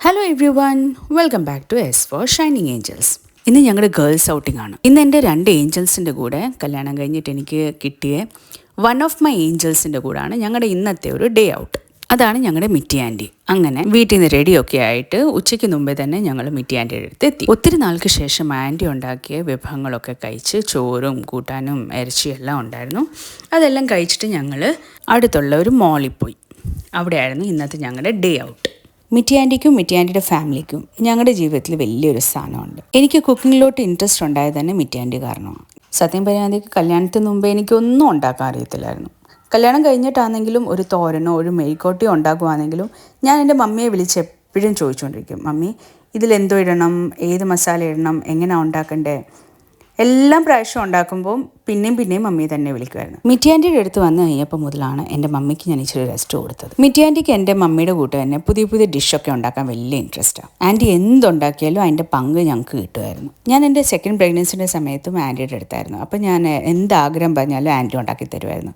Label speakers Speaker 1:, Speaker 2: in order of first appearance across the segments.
Speaker 1: Hello everyone, welcome back to S four shining angels. ഇന്ന് ഞങ്ങളുടെ girls outing ആണ്. ഇന്ന് എൻ്റെ 2 ഏഞ്ചൽസിൻ്റെ കൂടെ കല്യാണം കഴിഞ്ഞിട്ട് എനിക്ക് കിട്ടിയ വൺ ഓഫ് മൈ ഏഞ്ചൽസിൻ്റെ കൂടാണ് ഞങ്ങളുടെ ഇന്നത്തെ ഒരു ഡേ ഔട്ട്. അതാണ് ഞങ്ങളുടെ മിറ്റി ആൻറ്റി. അങ്ങനെ വീട്ടിൽ നിന്ന് റെഡിയൊക്കെ ആയിട്ട് ഉച്ചയ്ക്ക് മുമ്പേ തന്നെ ഞങ്ങൾ മിറ്റി ആൻറ്റിയുടെ അടുത്ത് എത്തി. ഒത്തിരി നാൾക്ക് ശേഷം ആൻറ്റി ഉണ്ടാക്കിയ വിഭവങ്ങളൊക്കെ കഴിച്ച് ചോറും കൂട്ടാനും ഇറച്ചിയും എല്ലാം ഉണ്ടായിരുന്നു. അതെല്ലാം കഴിച്ചിട്ട് ഞങ്ങൾ അടുത്തുള്ള ഒരു മോളിൽ പോയി. അവിടെയായിരുന്നു ഇന്നത്തെ ഞങ്ങളുടെ ഡേ ഔട്ട്. മിറ്റി ആൻറ്റിക്കും മിറ്റി ആൻറ്റിയുടെ ഫാമിലിക്കും ഞങ്ങളുടെ ജീവിതത്തിൽ വലിയൊരു സ്ഥാനമുണ്ട്. എനിക്ക് കുക്കിങ്ങിലോട്ട് ഇൻട്രസ്റ്റ് ഉണ്ടായത് തന്നെ മിറ്റി ആൻറ്റി കാരണമാണ്. സത്യം പറയാനെങ്കിൽ കല്യാണത്തിന് മുമ്പേ എനിക്കൊന്നും ഉണ്ടാക്കാൻ അറിയത്തില്ലായിരുന്നു. കല്യാണം കഴിഞ്ഞിട്ടാണെങ്കിലും ഒരു തോരനോ ഒരു മെഴുക്കോട്ടിയോ ഉണ്ടാക്കുവാണെങ്കിലും ഞാൻ എൻ്റെ മമ്മിയെ വിളിച്ച് എപ്പോഴും ചോദിച്ചുകൊണ്ടിരിക്കും, മമ്മി ഇതിലെന്തോ ഇടണം, ഏത് മസാല ഇടണം, എങ്ങനെയാണ് ഉണ്ടാക്കണ്ടേ. എല്ലാം പ്രാവശ്യം ഉണ്ടാക്കുമ്പോൾ പിന്നെയും മമ്മിയെ തന്നെ വിളിക്കുമായിരുന്നു. മിറ്റി ആൻറ്റിയുടെ അടുത്ത് വന്നു കഴിഞ്ഞപ്പോൾ മുതലാണ് എൻ്റെ മമ്മിക്ക് ഞാൻ ഇച്ചിരി റെസ്റ്റ് കൊടുത്തത്. മിറ്റി ആൻറ്റിക്ക് എൻ്റെ മമ്മിയുടെ കൂട്ട് തന്നെ പുതിയ ഡിഷൊക്കെ ഉണ്ടാക്കാൻ വലിയ ഇൻട്രസ്റ്റാണ്. ആൻറ്റി എന്തുണ്ടാക്കിയാലും അതിൻ്റെ പങ്ക് ഞങ്ങൾക്ക് കിട്ടുമായിരുന്നു. ഞാൻ എൻ്റെ സെക്കൻഡ് പ്രഗ്നൻസിൻ്റെ സമയത്തും ആൻറ്റിയുടെ അടുത്തായിരുന്നു. അപ്പോൾ ഞാൻ എന്താഗ്രഹം പറഞ്ഞാലും ആൻറ്റി ഉണ്ടാക്കി തരുമായിരുന്നു.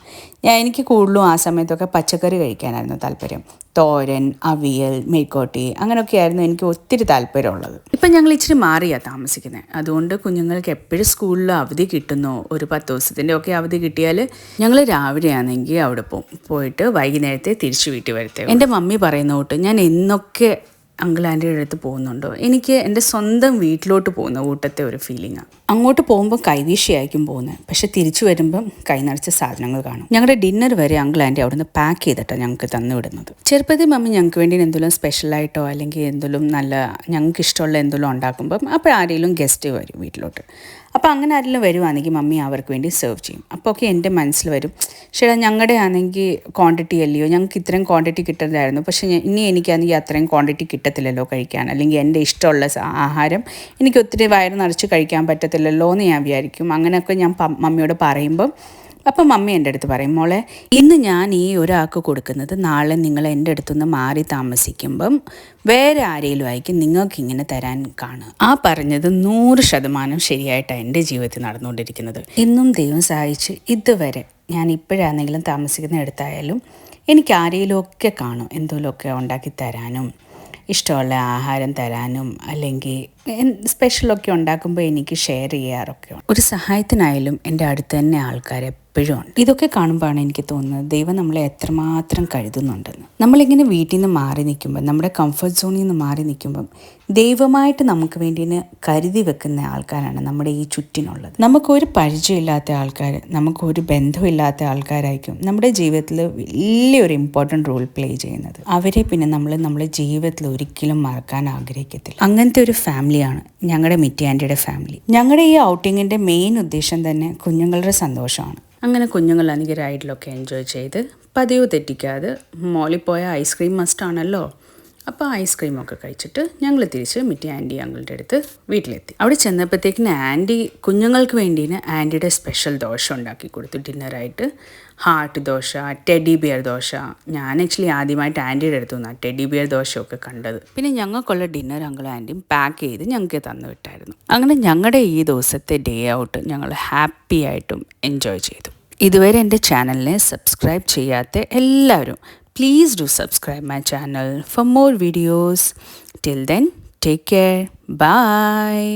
Speaker 1: എനിക്ക് കൂടുതലും ആ സമയത്തൊക്കെ പച്ചക്കറി കഴിക്കാനായിരുന്നു താല്പര്യം. തോരൻ, അവിയൽ, മെഴുക്കോട്ടി അങ്ങനെയൊക്കെയായിരുന്നു എനിക്ക് ഒത്തിരി താല്പര്യമുള്ളത്. ഇപ്പം ഞങ്ങൾ ഇച്ചിരി മാറിയാണ് താമസിക്കുന്നത്. അതുകൊണ്ട് കുഞ്ഞുങ്ങൾക്ക് എപ്പോഴും സ്കൂളിൽ അവധി കിട്ടുന്നോ, ഒരു 10 ദിവസത്തിൻ്റെ ഒക്കെ അവധി കിട്ടിയാൽ ഞങ്ങൾ രാവിലെ ആണെങ്കിൽ അവിടെ പോയിട്ട് വൈകുന്നേരത്തെ തിരിച്ചു വീട്ടിൽ വരത്തേ. എൻ്റെ മമ്മി പറയുന്ന തൊട്ട് ഞാൻ എന്നൊക്കെ അങ്കിൾ ആൻറ്റിയുടെ അടുത്ത് പോകുന്നുണ്ടോ, എനിക്ക് എൻ്റെ സ്വന്തം വീട്ടിലോട്ട് പോകുന്ന കൂട്ടത്തെ ഒരു ഫീലിംഗാണ്. അങ്ങോട്ട് പോകുമ്പോൾ കൈവീശിയായിരിക്കും പോകുന്നത്, പക്ഷെ തിരിച്ചു വരുമ്പം കൈ നിറച്ച സാധനങ്ങൾ കാണും. ഞങ്ങളുടെ ഡിന്നർ വരെ അങ്കിൾ ആൻറ്റി അവിടെ നിന്ന് പാക്ക് ചെയ്തിട്ടാണ് ഞങ്ങൾക്ക് തന്നു വിടുന്നത്. ചെറുപ്പത്തിൽ മമ്മി ഞങ്ങൾക്ക് വേണ്ടി എന്തെങ്കിലും സ്പെഷ്യലായിട്ടോ അല്ലെങ്കിൽ എന്തെങ്കിലും നല്ല ഞങ്ങൾക്ക് ഇഷ്ടമുള്ള എന്തെങ്കിലും ഉണ്ടാക്കുമ്പം അപ്പോൾ ആരെങ്കിലും ഗസ്റ്റ് വരും വീട്ടിലോട്ട്. അപ്പോൾ അങ്ങനെ ആരെങ്കിലും വരുവാണെങ്കിൽ മമ്മി അവർക്ക് വേണ്ടി സെർവ് ചെയ്യും. അപ്പോൾ ഒക്കെ എൻ്റെ മനസ്സിൽ വരും, ശരി ഞങ്ങളുടെ ആണെങ്കിൽ ക്വാണ്ടിറ്റി അല്ലയോ, ഞങ്ങൾക്ക് ഇത്രയും ക്വാണ്ടിറ്റി കിട്ടുന്നതായിരുന്നു, പക്ഷേ ഇനി എനിക്കാണെങ്കിൽ അത്രയും ക്വാണ്ടിറ്റി കിട്ടത്തില്ലല്ലോ കഴിക്കാൻ, അല്ലെങ്കിൽ എൻ്റെ ഇഷ്ടമുള്ള ആഹാരം എനിക്ക് ഒത്തിരി വയറ് നിറച്ച് കഴിക്കാൻ പറ്റത്തില്ലല്ലോ എന്ന് ഞാൻ വിചാരിക്കും. അങ്ങനെയൊക്കെ ഞാൻ മമ്മിയോട് പറയുമ്പം അപ്പം മമ്മി എൻ്റെ അടുത്ത് പറയും, മോളെ ഇന്ന് ഞാൻ ഈ ഒരാൾക്ക് കൊടുക്കുന്നത് നാളെ നിങ്ങൾ എൻ്റെ അടുത്തുനിന്ന് മാറി താമസിക്കുമ്പം വേറെ ആരെങ്കിലും ആയിരിക്കും നിങ്ങൾക്കിങ്ങനെ തരാൻ കാണുക. ആ പറഞ്ഞത് 100% ശരിയായിട്ടാണ് എൻ്റെ ജീവിതത്തിൽ നടന്നുകൊണ്ടിരിക്കുന്നത്. ഇന്നും ദൈവം സഹായിച്ച് ഇതുവരെ ഞാൻ ഇപ്പോഴാണെങ്കിലും താമസിക്കുന്ന അടുത്തായാലും എനിക്ക് ആരെങ്കിലുമൊക്കെ കാണും എന്തെങ്കിലുമൊക്കെ ഉണ്ടാക്കി തരാനും ഇഷ്ടമുള്ള ആഹാരം തരാനും അല്ലെങ്കിൽ സ്പെഷ്യലൊക്കെ ഉണ്ടാക്കുമ്പോൾ എനിക്ക് ഷെയർ ചെയ്യാറൊക്കെ. ഒരു സഹായത്തിനായാലും എൻ്റെ അടുത്ത് തന്നെ ആൾക്കാർ എപ്പോഴും ഉണ്ട്. ഇതൊക്കെ കാണുമ്പോഴാണ് എനിക്ക് തോന്നുന്നത് ദൈവം നമ്മളെ എത്രമാത്രം കരുതുന്നുണ്ടെന്ന്. നമ്മളിങ്ങനെ വീട്ടിൽ നിന്ന് മാറി നിൽക്കുമ്പോൾ, നമ്മുടെ കംഫർട്ട് സോണിൽ നിന്ന് മാറി നിൽക്കുമ്പം ദൈവമായിട്ട് നമുക്ക് വേണ്ടി കരുതി വെക്കുന്ന ആൾക്കാരാണ് നമ്മുടെ ഈ ചുറ്റിനുള്ളത്. നമുക്കൊരു പരിചയമില്ലാത്ത ആൾക്കാർ, നമുക്കൊരു ബന്ധമില്ലാത്ത ആൾക്കാരായിരിക്കും നമ്മുടെ ജീവിതത്തിൽ വലിയൊരു ഇമ്പോർട്ടൻറ്റ് റോൾ പ്ലേ ചെയ്യുന്നത്. അവരെ പിന്നെ നമ്മുടെ ജീവിതത്തിൽ ഒരിക്കലും മറക്കാൻ ആഗ്രഹിക്കത്തില്ല. അങ്ങനത്തെ ഒരു ഫാമിലിയാണ് ഞങ്ങളുടെ മിറ്റി ആൻറ്റിയുടെ ഫാമിലി. ഞങ്ങളുടെ ഈ ഔട്ടിങ്ങിൻ്റെ മെയിൻ ഉദ്ദേശം തന്നെ കുഞ്ഞുങ്ങളുടെ സന്തോഷമാണ്. അങ്ങനെ കുഞ്ഞുങ്ങളാണെങ്കിൽ റൈഡിലൊക്കെ എൻജോയ് ചെയ്ത് പതിവ് തെറ്റിക്കാതെ മോളിൽ പോയ ഐസ്ക്രീം മസ്റ്റാണല്ലോ. അപ്പോൾ ഐസ്ക്രീമൊക്കെ കഴിച്ചിട്ട് ഞങ്ങൾ തിരിച്ച് മിറ്റി ആൻറ്റി അങ്കിളുടെ അടുത്ത് വീട്ടിലെത്തി. അവിടെ ചെന്നപ്പോഴത്തേക്കിന് ആൻറ്റി കുഞ്ഞുങ്ങൾക്ക് വേണ്ടി ആൻറ്റിയുടെ സ്പെഷ്യൽ ദോശ ഉണ്ടാക്കി കൊടുത്തു ഡിന്നറായിട്ട്. Heart dosa, teddy bear dosa. ഞാൻ ആക്ച്വലി ആദ്യമായിട്ട് ആൻറ്റിയുടെ അടുത്ത് നിന്നാണ് ടെഡി ബിയർ ദോശയൊക്കെ കണ്ടത്. പിന്നെ ഞങ്ങൾക്കുള്ള ഡിന്നർ അങ്കിളും ആൻറ്റിയും പാക്ക് ചെയ്ത് ഞങ്ങൾക്ക് തന്നു വിട്ടായിരുന്നു. അങ്ങനെ ഞങ്ങളുടെ ഈ ദിവസത്തെ ഡേ ഔട്ട് ഞങ്ങൾ ഹാപ്പി ആയിട്ടും എൻജോയ് ചെയ്തു. ഇതുവരെ എൻ്റെ ചാനലിനെ സബ്സ്ക്രൈബ് ചെയ്യാത്ത എല്ലാവരും please do subscribe my channel for more videos. Till then, take care. Bye.